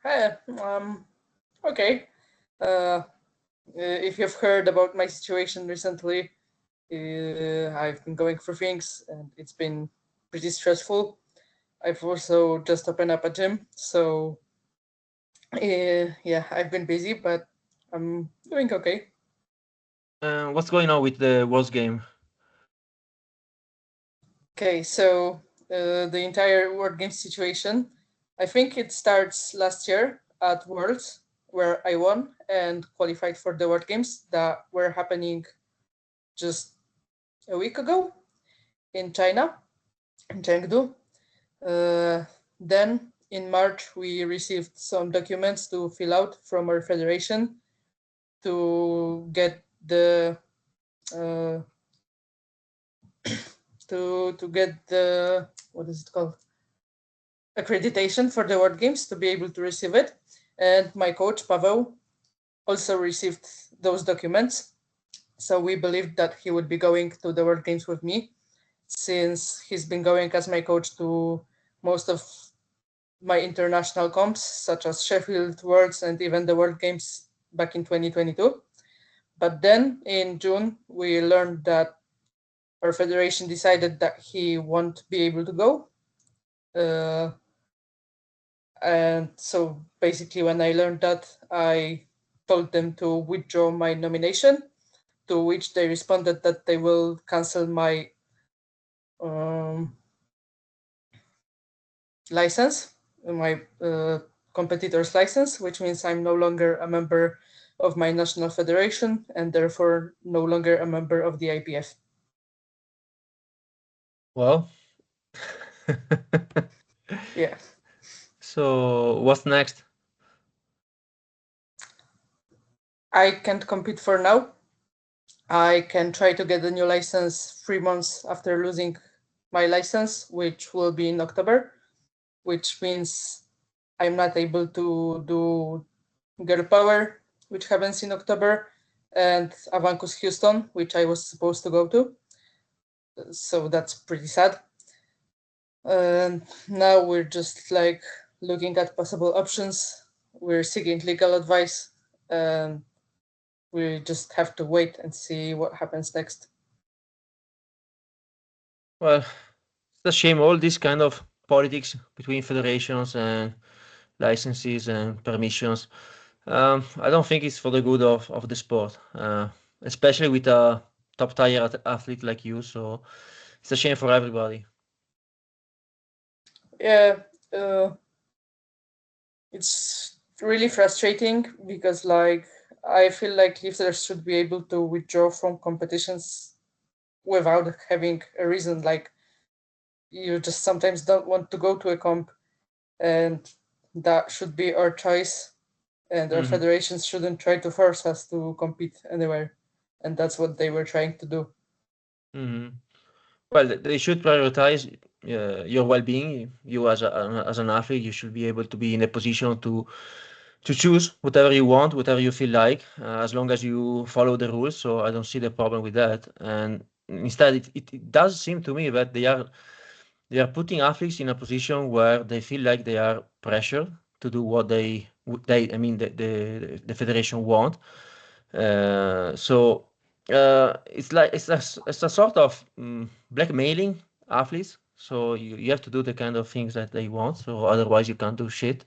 Hey, okay. If you've heard about my situation recently, I've been going for things and it's been pretty stressful. I've also just opened up a gym, so yeah, I've been busy, but I'm doing okay. What's going on with the Worlds game? Okay, so the entire World Games situation, I think it starts last year at Worlds, where I won and qualified for the World Games that were happening just a week ago in China, in Chengdu. Then in March, we received some documents to fill out from our federation to get the uh, to get the what is it called, accreditation for the World Games to be able to receive it. And my coach Pavel also received those documents. So we believed that he would be going to the World Games with me, since he's been going as my coach to most of my international comps, such as Sheffield Worlds and even the World Games back in 2022. But then in June, we learned that our federation decided that he won't be able to go. Uh, and so basically, when I learned that, I told them to withdraw my nomination, to which they responded that they will cancel my um, license, my competitor's license, which means I'm no longer a member of my national federation and therefore no longer a member of the IPF. Well, Yeah, so what's next? I can't compete for now. I can try to get a new license 3 months after losing my license, which will be in October, which means I'm not able to do Girl Power, which happens in October, and Avancus Houston, which I was supposed to go to. So that's pretty sad. And now we're just like looking at possible options. We're seeking legal advice, and we just have to wait and see what happens next. Well, it's a shame all this kind of politics between federations and licenses and permissions. I don't think it's for the good of the sport, especially with a top tier athlete like you. So it's a shame for everybody. Yeah, uh, it's really frustrating because like I feel like lifters should be able to withdraw from competitions without having a reason. Like you just sometimes don't want to go to a comp, and that should be our choice. And our Hmm. federations shouldn't try to force us to compete anywhere. And that's what they were trying to do. Hmm. Well, they should prioritize your well-being. You as an athlete, you should be able to be in a position to choose whatever you want, whatever you feel like, as long as you follow the rules. So I don't see the problem with that. And instead, it does seem to me that they are putting athletes in a position where they feel like they are pressured to do what they I mean the federation want. So it's like it's a sort of blackmailing athletes. So you have to do the kind of things that they want. So otherwise you can't do shit.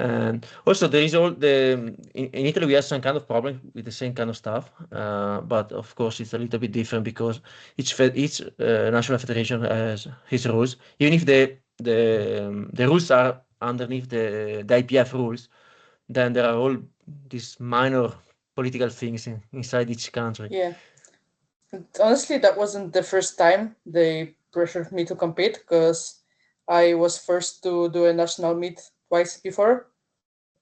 And also there is all in Italy we have some kind of problem with the same kind of stuff, but of course it's a little bit different because each national federation has his rules. Even if the rules are underneath the IPF rules, then there are all these minor political things inside each country. Yeah. And honestly, that wasn't the first time they pressured me to compete because I was forced to do a national meet twice before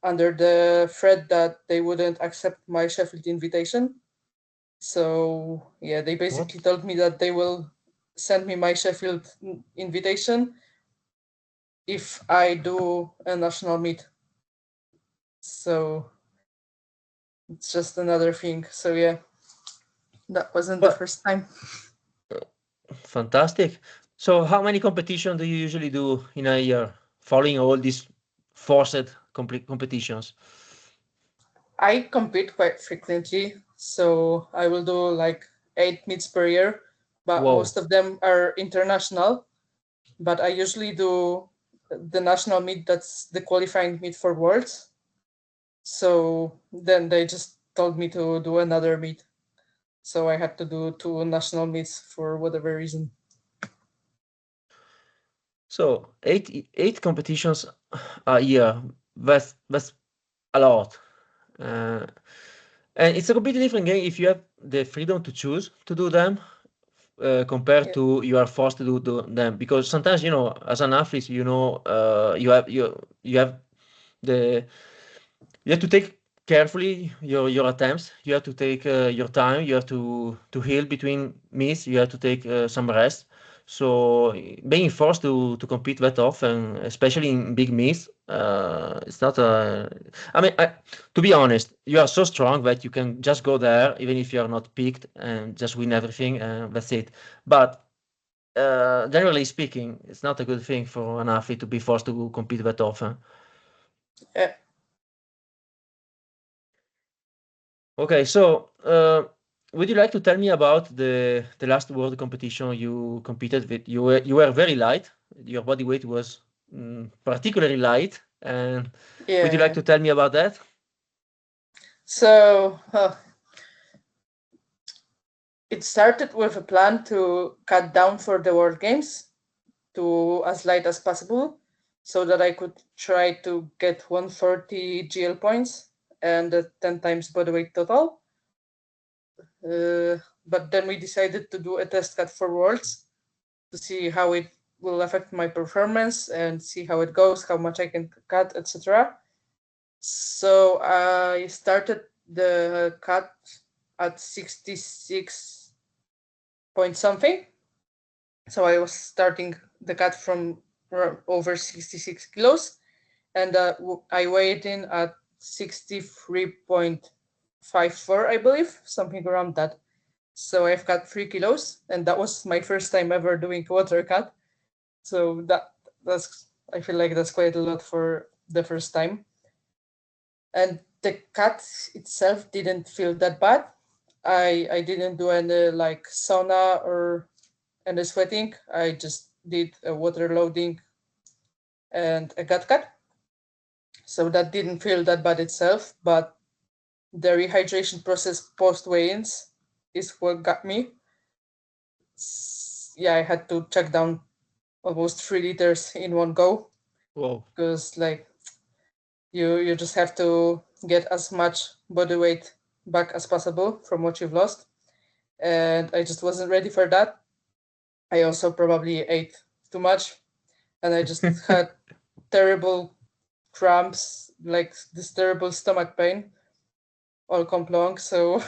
under the threat that they wouldn't accept my Sheffield invitation. So, yeah, they What? basically told me that they will send me my Sheffield invitation if I do a national meet. So, it's just another thing. So, yeah, that wasn't the But first time. fantastic. So how many competitions do you usually do in a year, following all these forced competitions? I compete quite frequently, so I will do like 8 meets per year, but Wow. most of them are international. But I usually do the national meet, that's the qualifying meet for Worlds. So then they just told me to do another meet. So I had to do 2 national meets for whatever reason. So eight competitions a year. That's a lot. And it's a completely different game if you have the freedom to choose to do them compared Yeah. to you are forced to do them. Because sometimes, as an athlete, you have the you have to take carefully your attempts. You have to take your time. You have to heal between meets. You have to take some rest. So being forced to compete that often, especially in big meets, it's not a. I mean, to be honest, you are so strong that you can just go there even if you are not picked and just win everything. That's it. But generally speaking, it's not a good thing for an athlete to be forced to compete that often. Yeah. Okay, so would you like to tell me about the last world competition you competed with? You were very light. Your body weight was particularly light, and would you like Yeah. to tell me about that? So it started with a plan to cut down for the World Games to as light as possible so that I could try to get 140 GL points and 10 times body weight total. But then we decided to do a test cut for Worlds to see how it will affect my performance and see how it goes, how much I can cut, etc. So I started the cut at 66 point something. So I was starting the cut from over 66 kilos, and I weighed in at 63.54, I believe, something around that. So I've cut 3 kilos, and that was my first time ever doing water cut. So that's I feel like that's quite a lot for the first time. And the cut itself didn't feel that bad. I didn't do any like sauna or any sweating. I just did a water loading and a gut cut. So that didn't feel that bad itself, but the rehydration process post weigh-ins is what got me. Yeah, I had to check down almost 3 liters in one go Whoa. because like you just have to get as much body weight back as possible from what you've lost, and I just wasn't ready for that. I also probably ate too much, and I just had terrible cramps, like this terrible stomach pain all comp long. So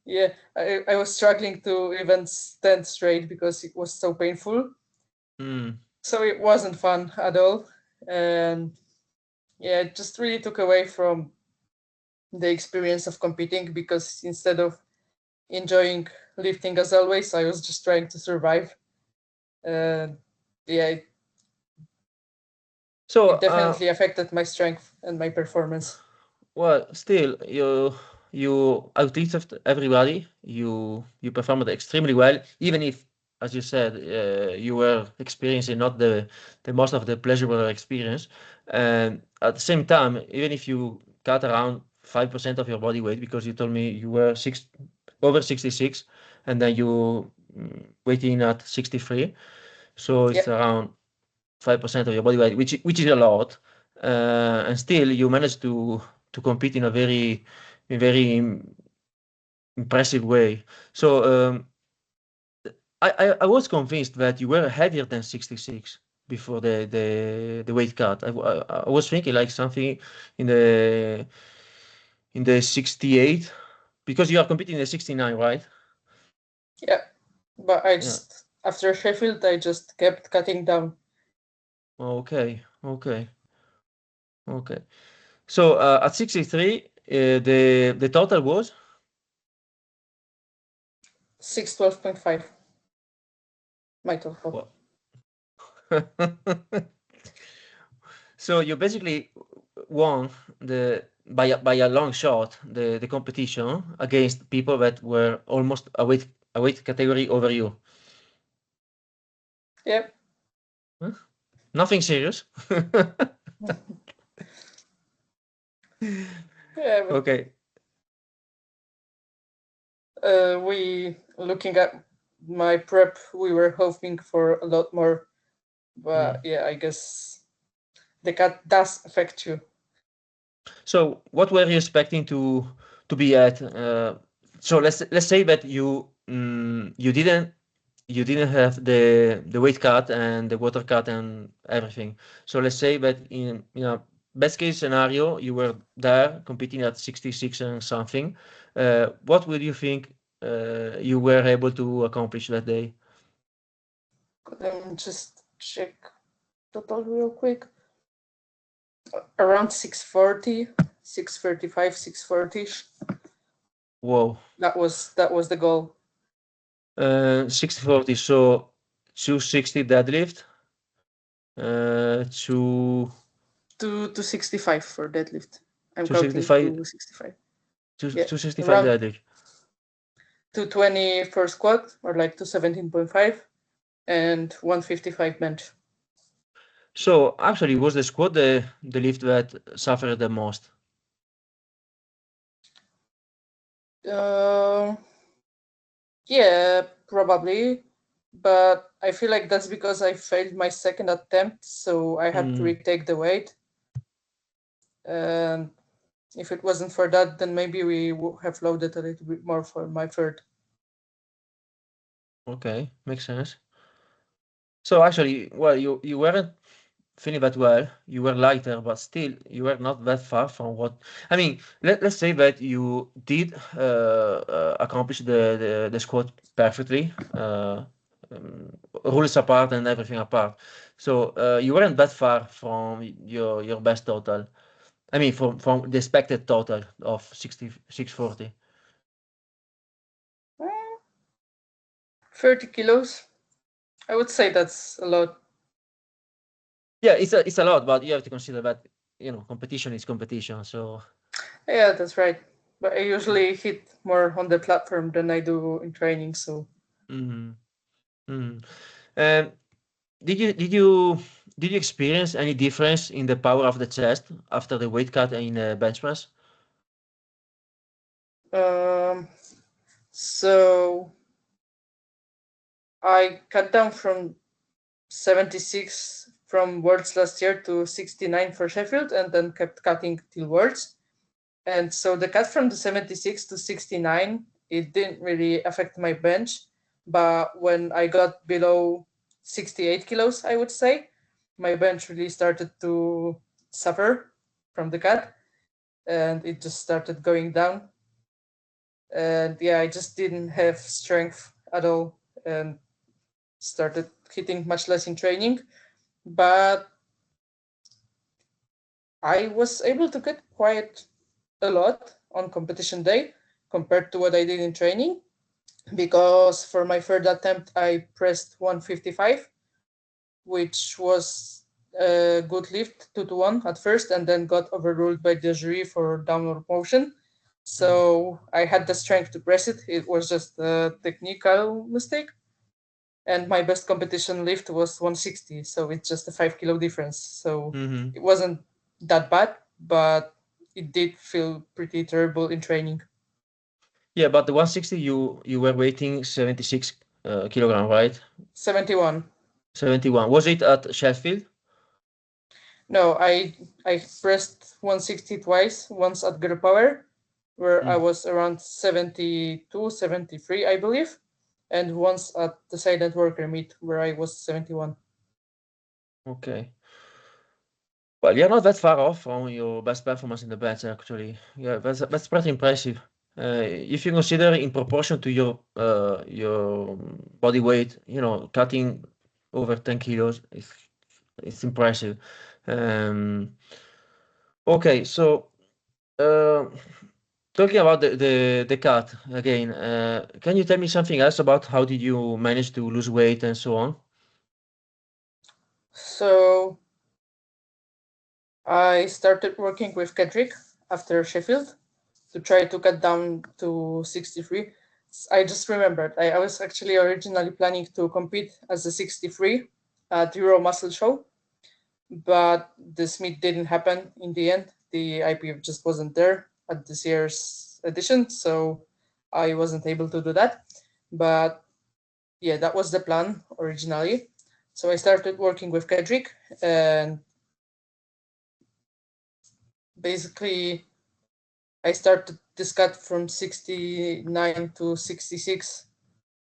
yeah, I was struggling to even stand straight because it was so painful. Mm. So it wasn't fun at all. And yeah, it just really took away from the experience of competing because instead of enjoying lifting as always, I was just trying to survive. And yeah, So, it definitely affected my strength and my performance. well, still, you outlasted everybody. You performed extremely well, even if, as you said, you were experiencing not the most of the pleasurable experience. And at the same time, even if you cut around 5% of your body weight, because you told me you were over 66, and then you weighed in at 63, so it's Yeah, around 5% of your body weight, which is a lot, and still you managed to compete in a very impressive way. So I was convinced that you were heavier than 66 before the weight cut. I was thinking like something in the 68 because you are competing in the 69, right? yeah. But I Yeah. just, after Sheffield, I just kept cutting down. Okay. Okay. Okay. So at 63, the total was. 612.5, my total. Well, so you basically won by a long shot the competition against people that were almost a weight category over you. Yep. Huh? Nothing serious. Yeah. Okay. We looking at my prep, we were hoping for a lot more, but yeah, I guess the cut does affect you. So what were you expecting to be at? So let's say that you didn't have the weight cut and the water cut and everything. So let's say that in best case scenario you were there competing at 66 and something. What would you think you were able to accomplish that day? Let me just check total real quick. Around 640, 635, 640. Whoa. That was the goal. 60-40, so 260 deadlift, to 265 for deadlift. I'm counting 265, 265. Yeah, 265 around deadlift. 220 for squat, or like 217.5, and 155 bench. So actually, was the squat the lift that suffered the most? Yeah, probably. But I feel like that's because I failed my second attempt, so I had to retake the weight. And if it wasn't for that, then maybe we would have loaded a little bit more for my third. Okay, makes sense. So actually, well, you weren't feeling that well. You were lighter, but still, you were not that far from what. I mean, let's say that you did accomplish the squat perfectly, rules apart and everything apart. So you weren't that far from your best total. I mean, from the expected total of 6640. 30 kilos. I would say that's a lot. Yeah, it's a lot, but you have to consider that competition is competition. So Yeah, that's right. But I usually hit more on the platform than I do in training, so. mm, mm. Um, did you experience any difference in the power of the chest after the weight cut in bench press? Um, so I cut down from 76 from Worlds last year to 69 for Sheffield, and then kept cutting till Worlds. And so the cut from the 76 to 69, it didn't really affect my bench. But when I got below 68 kilos, I would say, my bench really started to suffer from the cut, and it just started going down. And yeah, I just didn't have strength at all, and started hitting much less in training. But I was able to get quite a lot on competition day compared to what I did in training, because for my third attempt I pressed 155, which was a good lift, 2 to 1 at first, and then got overruled by the jury for downward motion. So I had the strength to press it. It was just a technical mistake. And my best competition lift was 160, so it's just a 5 kilo difference. So it wasn't that bad, but it did feel pretty terrible in training. Yeah, but the 160 you were weighting 76 kilogram, right? 71. 71. Was it at Sheffield? No, I pressed 160 twice, once at Gara Power, where I was around 72, 73, I believe, and once at the Silent Worker meet, where I was 71. Okay. Well, you're not that far off from your best performance in the bench, actually. Yeah, that's pretty impressive. If you consider in proportion to your body weight, cutting over 10 kilos it's impressive. Um, okay, so uh, talking about the cut again, can you tell me something else about how did you manage to lose weight and so on? So I started working with Kedrick after Sheffield to try to cut down to 63. I just remembered I was actually originally planning to compete as a 63 at Euro Muscle Show, but this meet didn't happen in the end. The IPF just wasn't there at this year's edition, so I wasn't able to do that. But yeah, that was the plan originally. So I started working with Kedrick, and basically I started this cut from 69 to 66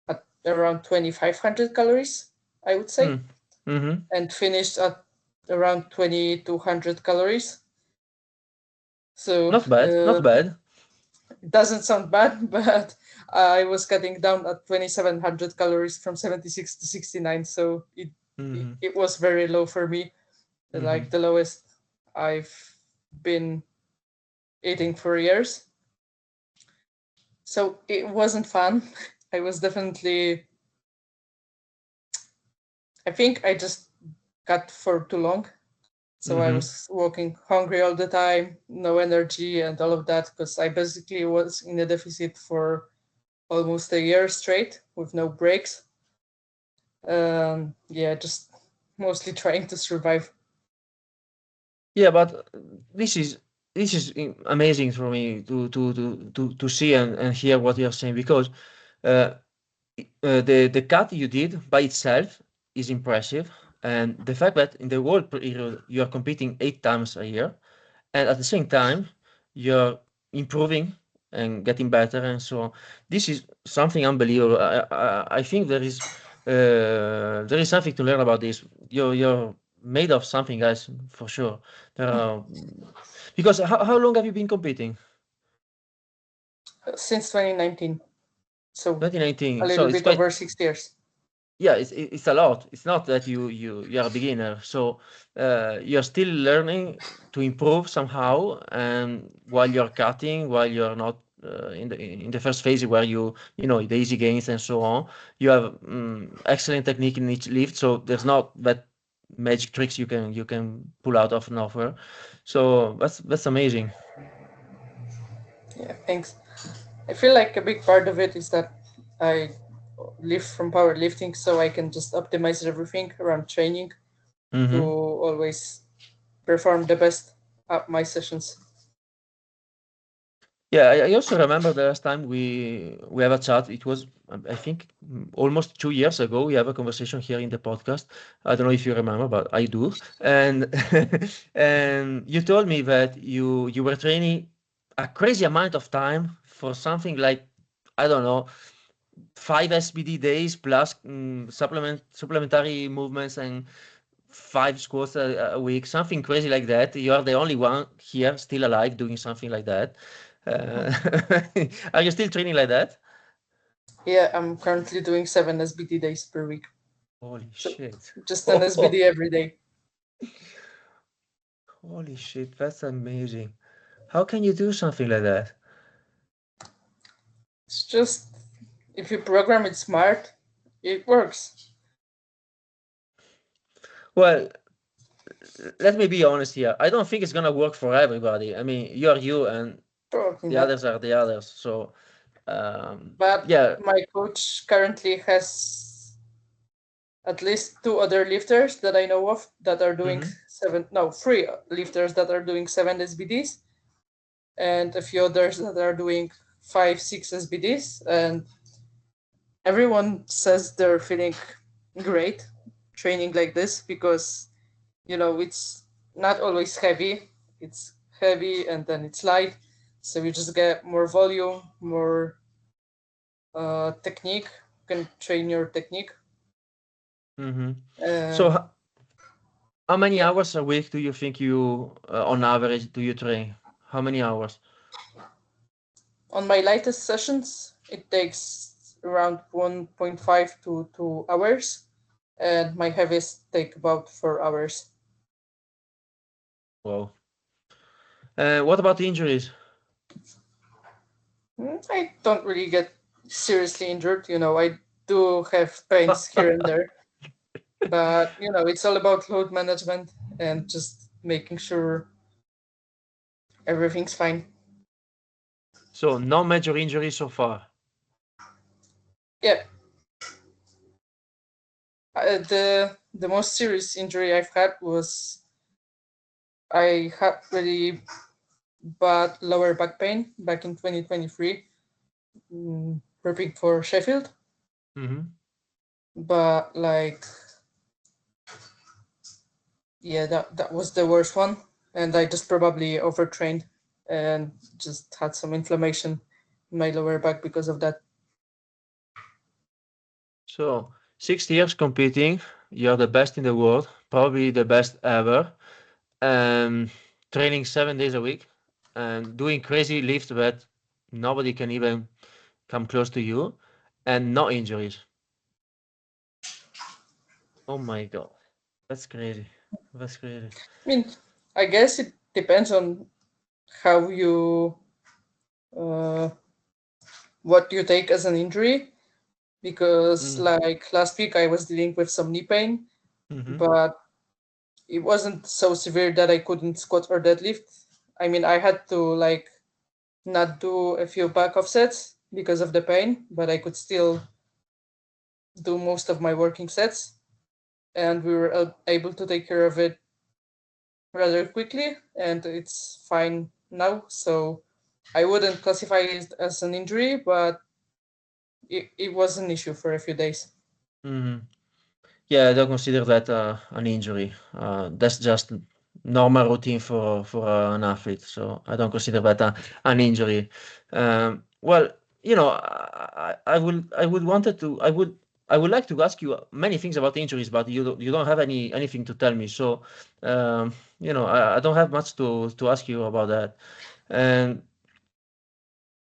at around 2500 calories, I would say, Mm-hmm. and finished at around 2200 calories. So Not bad, not bad. it doesn't sound bad, but I was cutting down at 2700 calories from 76 to 69. So Mm-hmm. it was very low for me, Mm-hmm. like the lowest I've been eating for years. So it wasn't fun. I was definitely, I think I just cut for too long. So I Mm-hmm. was walking hungry all the time, no energy, and all of that because I basically was in a deficit for almost a year straight with no breaks. Yeah, just mostly trying to survive. Yeah, but this is amazing for me to see and hear what you're saying because uh, the cut you did by itself is impressive, and the fact that in the world period you are competing 8 times a year, and at the same time you're improving and getting better, and so this is something unbelievable. I think there is something to learn about this. You're made of something, guys, for sure. There are, because how long have you been competing? Since 2019. So a 2019. So little it's bit quite, over 6 years. yeah, it's a lot. It's not that you are a beginner, so you're still learning to improve somehow, and while you're cutting, while you're not in the first phase where you know the easy gains and so on, you have excellent technique in each lift, so there's not that magic tricks you can pull out of nowhere. So that's amazing. Yeah, thanks. I feel like a big part of it is that I live from powerlifting, so I can just optimize everything around training to Mm-hmm. always perform the best at my sessions. Yeah, I also remember the last time we have a chat. It was, I think, almost 2 years ago. We have a conversation here in the podcast. I don't know if you remember, but I do. And and you told me that you were training a crazy amount of time for something like, I don't know, 5 SBD days plus supplementary movements and 5 squats a week, something crazy like that. You are the only one here still alive doing something like that. Uh, are you still training like that? Yeah, I'm currently doing 7 SBT days per week. Holy So shit. just an SBD every day. Holy shit, that's amazing. How can you do something like that? It's just if you program it smart, it works. Well, let me be honest here. I don't think it's gonna work for everybody. I mean, you're you and Probably the not. others are the others. So, But yeah. my coach currently has at least two other lifters that I know of that are doing Mm-hmm. three lifters that are doing 7 SBDs, and a few others that are doing 5, 6 SBDs, and everyone says they're feeling great training like this because it's not always heavy. It's heavy and then it's light, so you just get more volume, more technique. You can train your technique. Mm-hmm. So, And how many yeah, hours a week do you think on average, do you train? How many hours? on my lightest sessions, it takes around 1.5 to 2 hours, and my heaviest take about 4 hours. Wow. What about the injuries? I don't really get seriously injured. I do have pains here and there, but it's all about load management and just making sure. everything's fine. So no major injuries so far. Yeah. The most serious injury I've had was I had really bad lower back pain back in 2023, prepping for Sheffield. Mm-hmm. But like, yeah, that was the worst one, and I just probably overtrained and just had some inflammation in my lower back because of that. So 6 years competing, you're the best in the world, probably the best ever, and training 7 days a week and doing crazy lifts that nobody can even come close to you, and no injuries. Oh my God, that's crazy. That's crazy. I mean, I guess it depends on how you uh, what you take as an injury, because Mm. like last week I was dealing with some knee pain, Mm-hmm. but it wasn't so severe that I couldn't squat or deadlift. I mean, I had to like not do a few back offsets because of the pain, but I could still do most of my working sets, and we were able to take care of it rather quickly, and it's fine now. So I wouldn't classify it as an injury, but it was an issue for a few days. Mm-hmm. Yeah, I don't consider that an injury. That's just normal routine for an athlete. So I don't consider that an injury. Well, I would like to ask you many things about injuries, but you don't have anything to tell me. So I don't have much to ask you about that. And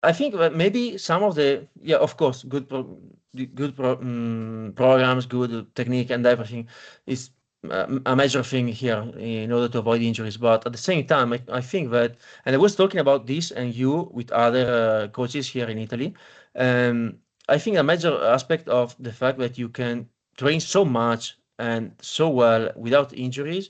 I think that maybe some of yeah, of course, programs, good technique, and everything is a major thing here in order to avoid injuries. But at the same time, I think that, and I was talking about this and you with other coaches here in Italy, um, I think a major aspect of the fact that you can train so much and so well without injuries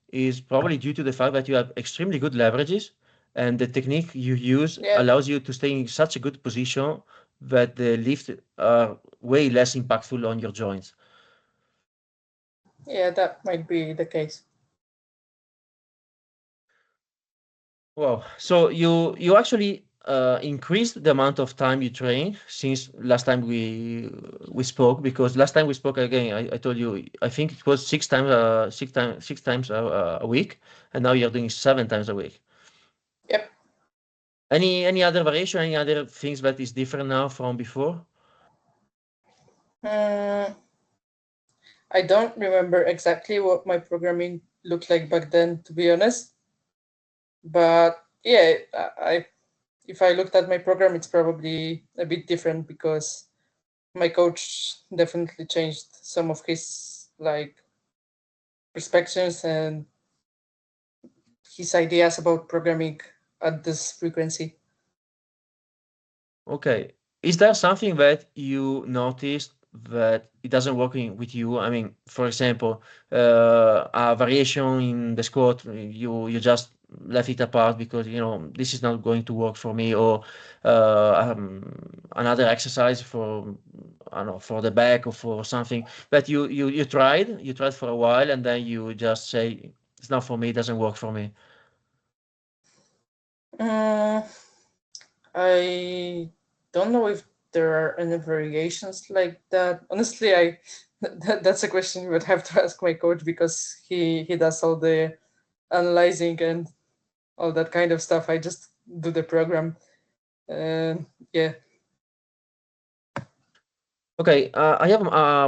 is probably due to the fact that you have extremely good leverages and the technique you use Yeah, allows you to stay in such a good position that the lift are way less impactful on your joints. yeah, that might be the case. Wow. So you actually increased the amount of time you train since last time we spoke, because last time we spoke again, I told you I think it was six times a week, and now you're doing 7 times a week. Yep. Any other variation, any other things that is different now from before? Mm, I don't remember exactly what my programming looked like back then, to be honest. But yeah, if I looked at my program, it's probably a bit different because my coach definitely changed some of his like perspectives and his ideas about programming at this frequency. Okay. Is there something that you noticed that it doesn't working with you? I mean, for example, a variation in the squat, you just left it apart because this is not going to work for me, or another exercise for I don't know, for the back or for something that you tried for a while and then you just say it's not for me, it doesn't work for me. Mm, I don't know if there are any variations like that. Honestly, that's a question you would have to ask my coach because he does all the analyzing and all that kind of stuff. I just do the program. Yeah. Okay, I have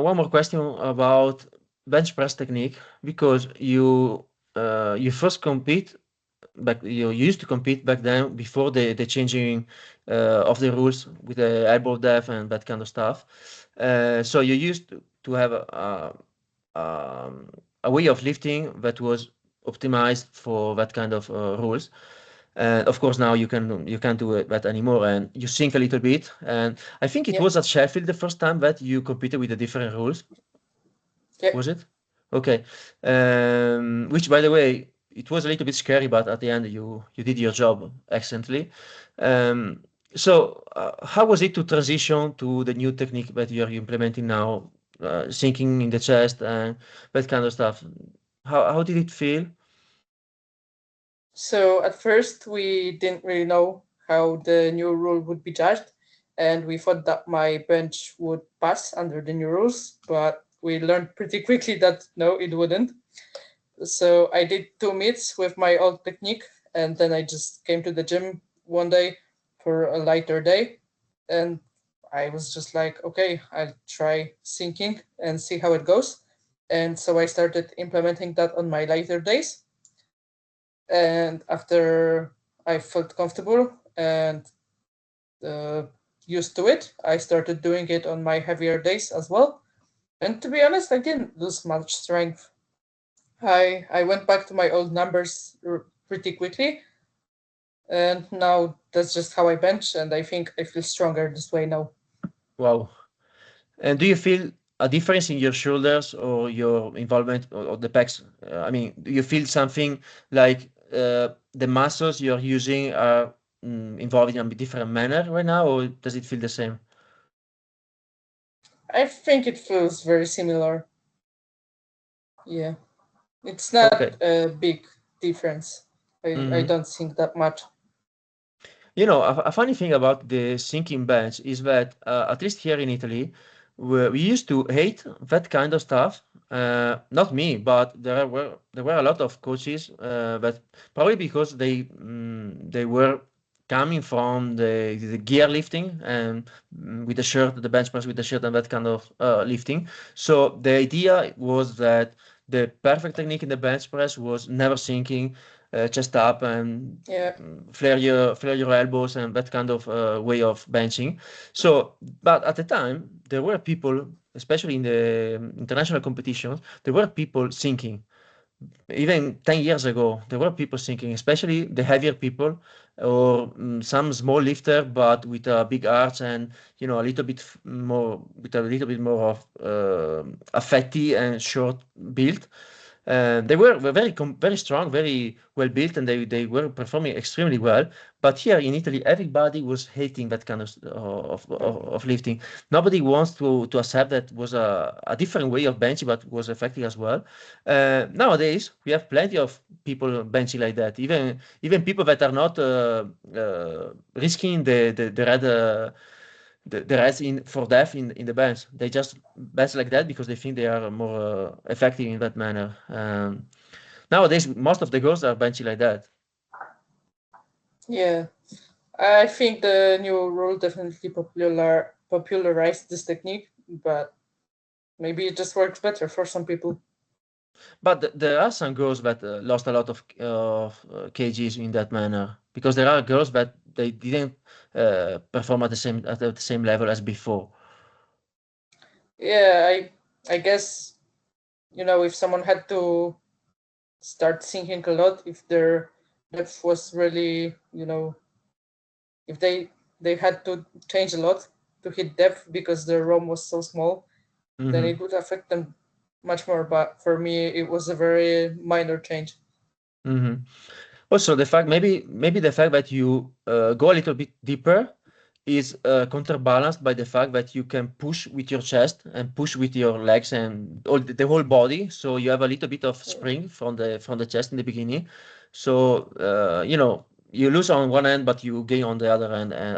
one more question about bench press technique, because you first compete back you used to compete back then before the changing of the rules with the elbow depth and that kind of stuff. So you used to have a way of lifting that was optimized for that kind of rules. And of course, now you can't do that anymore, and you sink a little bit. And I think it Yeah. was at Sheffield the first time that you competed with the different rules. Yeah. Was it? Okay. Which, by the way, it was a little bit scary, but at the end you did your job excellently. So how was it to transition to the new technique that you're implementing now, sinking in the chest and that kind of stuff? How did it feel? So at first, we didn't really know how the new rule would be judged, and we thought that my bench would pass under the new rules, but we learned pretty quickly that no, it wouldn't. So I did 2 meets with my old technique, and then I just came to the gym one day for a lighter day, and I was just like, okay, I'll try sinking and see how it goes. And so I started implementing that on my lighter days, and after I felt comfortable and uh, used to it, I started doing it on my heavier days as well. And to be honest, I didn't lose much strength. I went back to my old numbers pretty quickly, and now that's just how I bench, and I think I feel stronger this way now. Wow. And do you feel a difference in your shoulders or your involvement or the pecs? I mean, do you feel something like the muscles you're using are involved in a different manner right now, or does it feel the same? I think it feels very similar. Yeah, it's not Okay. a big difference. I Mhm. don't think that much. You know, a funny thing about the sinking bench is that, at least here in Italy, we used to hate that kind of stuff. Not me, but there were a lot of coaches that probably because they were coming from the gear lifting and with the shirt, the bench press with the shirt and that kind of lifting. So the idea was that the perfect technique in the bench press was never sinking, chest up and Yeah, flare your elbows and that kind of way of benching. So, but at the time, there were people, especially in the international competitions, there were people sinking. Even 10 years ago, there were people sinking, especially the heavier people or some small lifter, but with a big arch and, a little bit more, with a little bit more of a fatty and short build. They were very strong, very well built, and they were performing extremely well. But here in Italy, everybody was hating that kind of lifting. Nobody wants to accept that was a different way of benching, but was effective as well. Nowadays, we have plenty of people benching like that. Even people that are not risking the red. The rest in for death in the bench. They just bench like that because they think they are more effective in that manner. Nowadays, most of the girls are benching like that. yeah. I think the new rule definitely popularized this technique, but maybe it just works better for some people. But there are some girls that lost a lot of kgs in that manner because there are girls that they didn't perform at the same level as before. Yeah, I guess if someone had to start sinking a lot, if their depth was really if they had to change a lot to hit depth because their ROM was so small, then Hmm. it would affect them much more. But for me, it was a very minor change. Hmm. Also, maybe the fact that you go a little bit deeper is counterbalanced by the fact that you can push with your chest and push with your legs and all the whole body. So you have a little bit of spring from the chest in the beginning. So you lose on one end, but you gain on the other end. And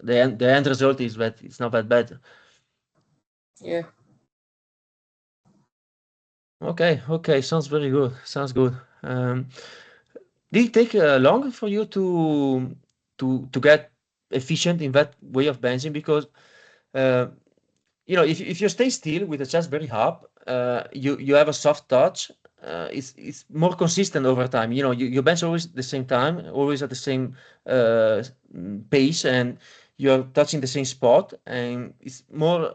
the end result is that it's not that bad. Yeah. Okay, okay, sounds very good. Sounds good. Did it take long for you to get efficient in that way of benching? Because uh, if you stay still with the chest very up, you have a soft touch. It's more consistent over time. You bench always the same time, always at the same pace, and you're touching the same spot, and it's more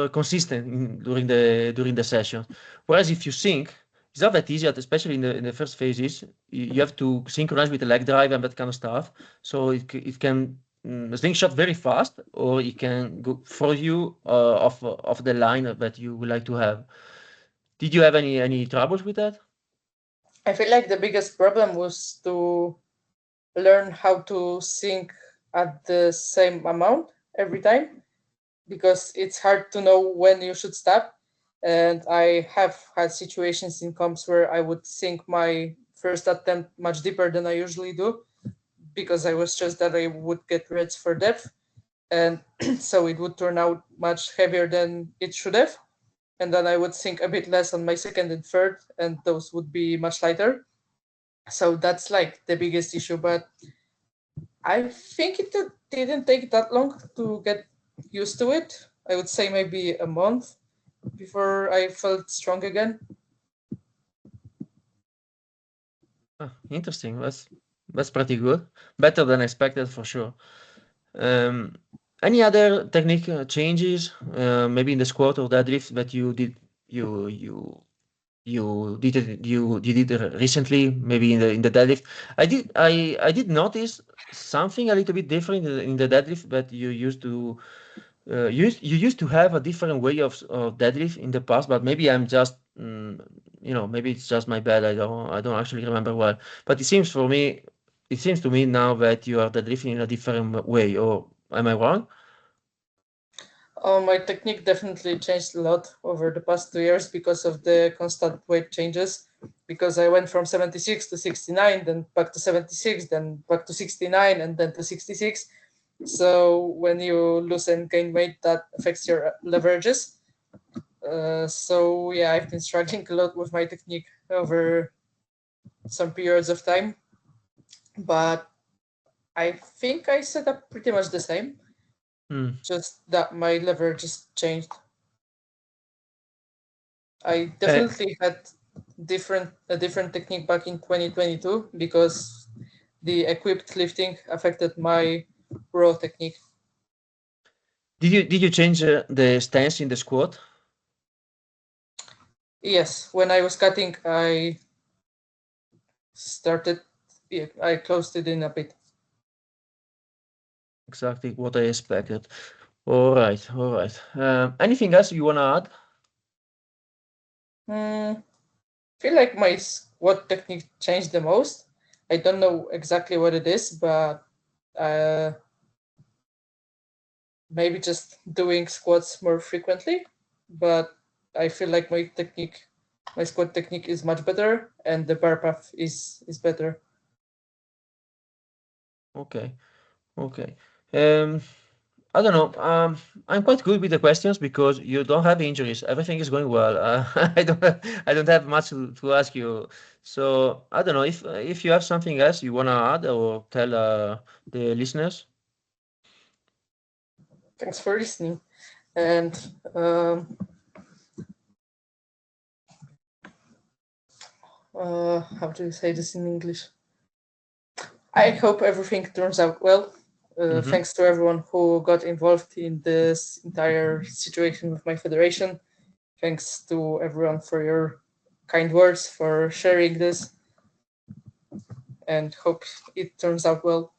consistent during the session. Whereas if you sync, it's not that easy, especially in the first phases. You have to synchronize with the leg drive and that kind of stuff. So it can slingshot very fast, or it can go throw you off the line that you would like to have. Did you have any troubles with that? I feel like the biggest problem was to learn how to sink at the same amount every time, because it's hard to know when you should stop. And I have had situations in comps where I would sink my first attempt much deeper than I usually do, because I was stressed that I would get reads for depth. And so it would turn out much heavier than it should have. And then I would sink a bit less on my second and third, and those would be much lighter. So that's like the biggest issue. But I think it didn't take that long to get used to it. I would say maybe a month before I felt strong again. Interesting. That's pretty good. Better than expected for sure. Um, any other technique changes, maybe in the squat or deadlift that you did you did recently, maybe in the deadlift? I did notice something a little bit different in the deadlift that you used to have a different way of deadlift in the past, but maybe I'm just maybe it's just my bad. I don't actually remember well. But it seems to me now that you are deadlifting in a different way. Or am I wrong? My technique definitely changed a lot over the past 2 years because of the constant weight changes. Because I went from 76 to 69, then back to 76, then back to 69, and then to 66. So when you lose and gain weight, that affects your leverages. So yeah, I've been struggling a lot with my technique over some periods of time, but I think I set up pretty much the same. Just that my lever just changed. I Uh, definitely had a different technique back in 2022 because the equipped lifting affected my raw technique. did you change the stance in the squat? Yes, when I was cutting, started. Yeah, I closed it in a bit. Exactly what I expected. All right, all right. Anything else you wanna add? Hmm, feel like my squat technique changed the most. I don't know exactly what it is, but uh, maybe just doing squats more frequently. But I feel like my squat technique is much better, and the bar path is better. Okay, okay. Um, I don't know. I'm quite good with the questions because you don't have injuries. Everything is going well. I don't have much to ask you. So I don't know if you have something else you wanna add or tell the listeners. Thanks for listening. And how do you say this in English? I hope everything turns out well. Mm-hmm. Thanks to everyone who got involved in this entire situation with my federation. Thanks to everyone for your kind words, for sharing this, and hope it turns out well.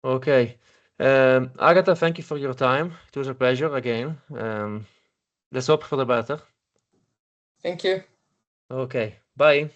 Okay. Agatha, thank you for your time. It was a pleasure again. Let's hope for the better. Thank you. Okay. Bye.